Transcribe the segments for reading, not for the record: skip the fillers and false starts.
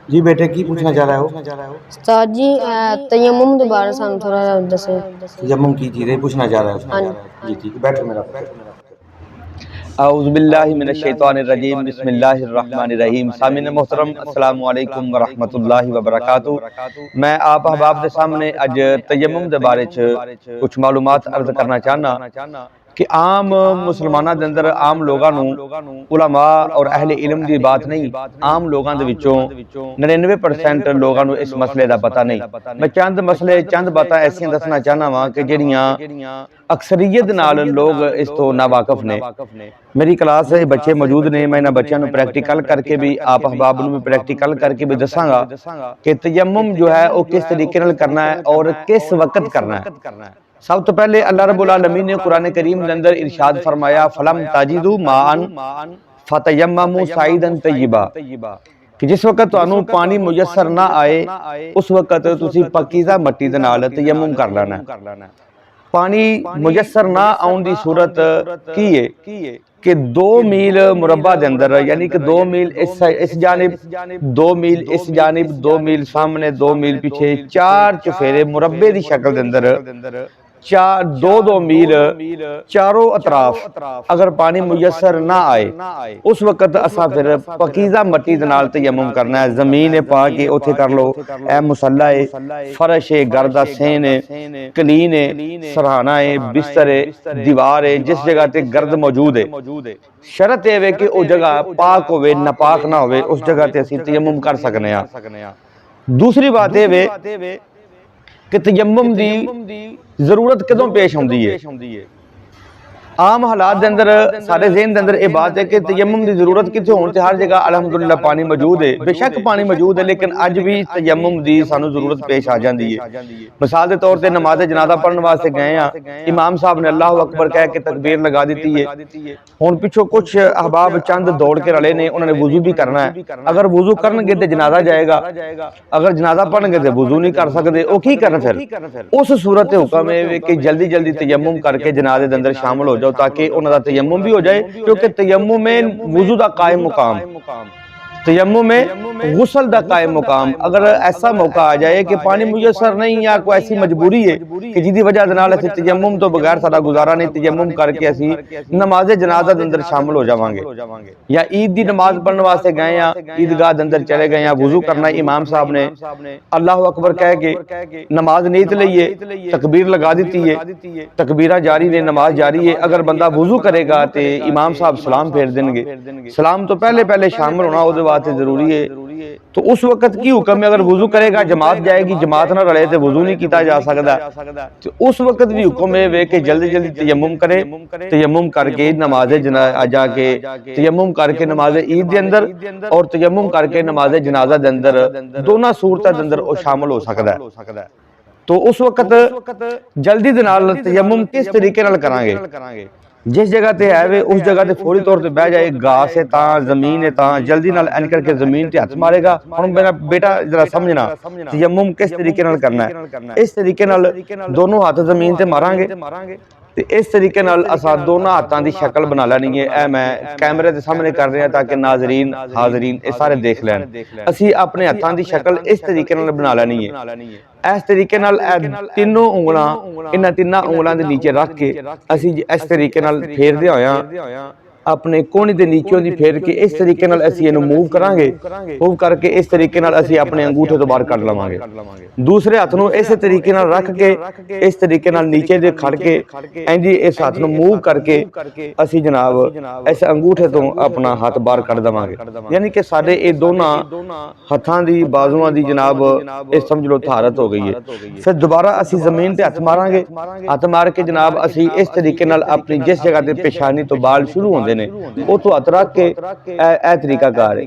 जी बेटे की पूछना चाह रहा हो? उस्ताद जी तयम्मुम के बारे सानू थोड़ा दसे। तयम्मुम की चीज़ें पूछना चाह रहा है हाँ उसने। जी ठीक है, बैठो मेरा पुत्र। औज़ुबिल्लाहि मिनश्शैतानिर्रजीम बिस्मिल्लाहिर्रहमानिर्रहीम। सामीन मोहतरम अस्सलामु अलैकुम व रहमतुल्लाहि व बरकातुहू। मैं आप अहबाब के सामने अज तयम्मुम के बारे च कुछ मालूमात अर्ज करना चाहना कि आम मुसलमाना दे अंदर आम लोगों नूं उलमा और अहले इल्म की बात नहीं, आम लोगों दे विचों 99% लोगों नूं इस मसले का पता नहीं। मैं चंद मसले चंद बातें ऐसियां दसना चाहना वा कि जिहड़ियां अक्सरीयत नाल लोग इस तो नावाकफ ने। मेरी क्लास बच्चे मौजूद ने, मैं इन्हां बच्चों नूं प्रैक्टिकल करके भी आप अहबाब नूं भी प्रैक्टिकल करके भी दसांगा कि तयम्मुम जो है वो किस तरीके नाल करना है और किस वक्त करना है। सब तो पहले अल्लाह रब्बुल आलमीन ने कुरान करीम के अंदर इरशाद फरमाया फलम ताजिदू माअन फतयम्ममू साइदन तय्यिबा कि जिस वक्त तुहानू पानी मुयसर ना आए उस वक्त तुसी पकीज़ा मट्टी दे नाल तयम्मुम कर लेना। पानी मुयसर ना आउण दी सूरत की है कि 2 मील मुरब्बा दे अंदर यानी कि 2 मील इस जानिब 2 मील इस जानिब 2 मील सामने 2 मील पीछे 4 चफेरे मुरब्बे की शक्ल के अंदर 2-2 मील चारों अतराफ अगर पानी मुयसर ना आए उस वक्त असा फिर पकीज़ा मट्टी दे नाल तयम्मुम करना है। जमीन है पा के उथे कर लो, ए मुसल्ला है, फर्श है, गर्दा सेन है, कलीन है, सरहाना है, बिस्तर है, दीवार है, जिस जगह ते गर्द मौजूद है शरत यह है कि वो जगह पाक होवे नापाक ना होवे, उस जगह ते असीं तयम्मुम कर सकने आ। दूसरी बात यह है कि तयम्मुम दी जरूरत कदों पेश आउंदी है। आम हालात के अंदर सारे ज़हन के अंदर यह बात है कि तयम्मुम की जरूरत कितने होने ते हर जगह अलहमदुलिल्लाह पानी मौजूद है, बेशक पानी मौजूद है, लेकिन अज भी तयम्मुम की सानू जरूरत पेश आ जाती है। मिसाल के तौर पर नमाज जनाजा पढ़ने वास्ते गए हैं, इमाम साहब ने अल्लाह अकबर कह के तकबीर लगा दी है। हुण पिछों कुछ अहबाब चंद दौड़ के रले ने, उन्होंने वुजू भी करना है। अगर वुजू करनगे तो जनाजा जाएगा, अगर जनाजा पढ़नगे तो वुजू नहीं कर सकते, वो की करन फिर? उस सूरत हुक्म है कि जल्दी जल्दी तयम्मुम करके जनाजे के अंदर शामिल हो जाओ ताकि उन्होंने तयम्मुम भी हो जाए, क्योंकि तयम्मुम में वुजू का कायम मुकाम, तयम्मुम में गुस्ल का कायम मुकाम। अगर ऐसा मौका आ जाए कि पानी मुयसर नहीं या कोई ऐसी मजबूरी है कि जिसकी वजह से तयम्मुम तो बगैर साडा गुजारा नहीं, तयम्मुम करके असी नमाज जनाजा के अंदर शामिल हो जावांगे, या ईद की नमाज पढ़ने वास्ते गए या ईदगाह के अंदर चले गए या वुजू करना, इमाम साहब ने अल्लाह अकबर कह के नमाज नीयत लईए, तकबीर लगा दी है, तकबीर जारी ने, नमाज जारी है। अगर बंदा वुजू करेगा तो इमाम साहब सलाम फेर देंगे, सलाम तो पहले पहले शामिल होना वो बात जरूरी है। तो उस वक्त की हुक्म में अगर वुजू करेगा जमात जाएगी, जमात ना रले तो वुजू नहीं किया जा सकता। तो उस वक्त भी हुक्म है वे कि जल्दी जल्दी तयम्मुम करे, तयम्मुम करके नमाज जाके तयम्मुम करके नमाज ईद के अंदर और तयम्मुम करके नमाज जनाजा के अंदर दोनों सूरतों के अंदर शामिल हो सकता है। तो उस वक्त जल्दी दे नाल तयम्मुम किस तरीके नाल करांगे? जिस जगह ते है वे उस जगह ते फौरी तौर पर बह जाए, घास है तां, जमीन है तां, जल्दी नाल एन करके जमीन ते हथ मारेगा। हुण मेरा बेटा जरा समझना तयम्मुम किस तरीके नाल करना है। इस तरीके नाल दोनों हाथ जमीन ते मारांगे ते इस तरीके नाल असां दोनों हाथों की शक्ल बना लैनी है। ए मैं कैमरे के सामने कर रहा ताकि नाजरीन हाजरीन ये सारे देख लैन। असी अपने हाथों की शक्ल इस तरीके नाल बना लैनी है। इस तरीके नाल तीनों उंगलां इन्हां तिन्नां उंगलां दे नीचे रख के असी इस तरीके नाल फेरदे होया अपने कोहनी के नीचों की फेर के इस तरीके नाल असी इहनूं मूव करांगे, मूव करके इस तरीके नाल असी अपने अंगूठे तो बाहर कढ लवांगे। दूसरे हाथ नूं इस तरीके नाल रख के इस तरीके नाल नीचे दे खड़ के इंज इस हाथ नूं मूव करके असी जनाब इस अंगूठे तो अपना हाथ बाहर कढ देवांगे। यानी कि साडे ये दोनों हथां दी बाजुआं दी जनाब ये समझ लो तहारत हो गई है। फिर दोबारा असी जमीन ते हथ मारांगे, हथ मार के जनाब असी इस तरीके नाल अपनी जिस जगह ते पेशानी तो बाल शुरू होंदे ने वो तो हथ रख के ए तरीका कार है।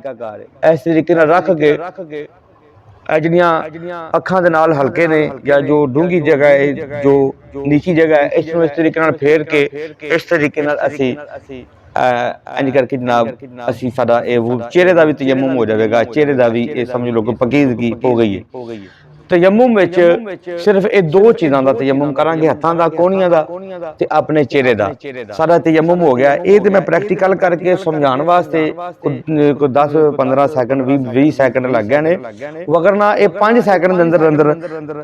इस तरीके नाल रख के जिहड़ियां अखां दे नाल हल्के ने या जो डूंगी जगह है जो नीची जगह है इसनूं इस तरीके नाल फेर के इस तरीके नाल असी इंज करके जनाब असी साडा चेहरे का भी तयम्मुम हो जाएगा। चेहरे का भी ये समझ लो कि पकीज़गी हो गई है। ਤਯਮੁਮ ਵਿੱਚ ਸਿਰਫ ਇਹ ਦੋ ਚੀਜ਼ਾਂ ਦਾ ਤਯਮੁਮ ਕਰਾਂਗੇ, ਹੱਥਾਂ ਦਾ, ਕੋਹਣੀਆਂ ਦਾ ਤੇ ਆਪਣੇ ਚਿਹਰੇ ਦਾ। ਸਾਰਾ ਤਯਮੁਮ ਹੋ ਗਿਆ। ਇਹ ਤੇ ਮੈਂ ਪ੍ਰੈਕਟੀਕਲ ਕਰਕੇ ਸਮਝਾਉਣ ਵਾਸਤੇ ਕੋਈ 10-15 ਸੈਕਿੰਡ 20 ਸੈਕਿੰਡ ਲੱਗ ਗਏ ਨੇ, ਵਗਰਨਾ ਇਹ 5 ਸੈਕਿੰਡ ਦੇ ਅੰਦਰ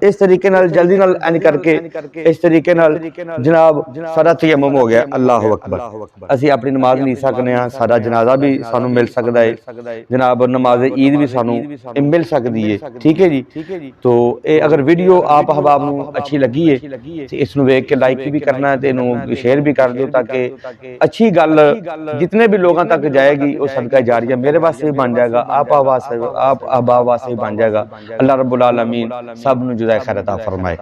ਇਸ ਤਰੀਕੇ ਨਾਲ ਜਲਦੀ ਨਾਲ ਇੰਜ ਕਰਕੇ ਇਸ ਤਰੀਕੇ ਨਾਲ ਜਨਾਬ ਸਾਰਾ ਤਯਮੁਮ ਹੋ ਗਿਆ। ਅੱਲਾਹੁ ਅਕਬਰ। ਅਸੀਂ ਆਪਣੀ ਨਮਾਜ਼ ਨਹੀਂ ਸਕਨੇ ਆ, ਸਾਡਾ ਜਨਾਜ਼ਾ ਵੀ ਸਾਨੂੰ ਮਿਲ ਸਕਦਾ ਹੈ जनाब, नमाज ईद भी सानू मिल सकती है। ठीक है जी। तो ये अगर वीडियो आप अहबाब नू अच्छी लगी है तो इसनू वेख के लाइक भी करना है, तो शेयर भी कर दो ताकि अच्छी गल जितने भी लोगों तक जाएगी वो सदका जारिया मेरे वास्ते भी बन जाएगा, आप अहबाब वास्ते भी बन जाएगा। अल्लाह रब्बुल आलमीन सब नू जुज़ाए खैर अता फरमाए।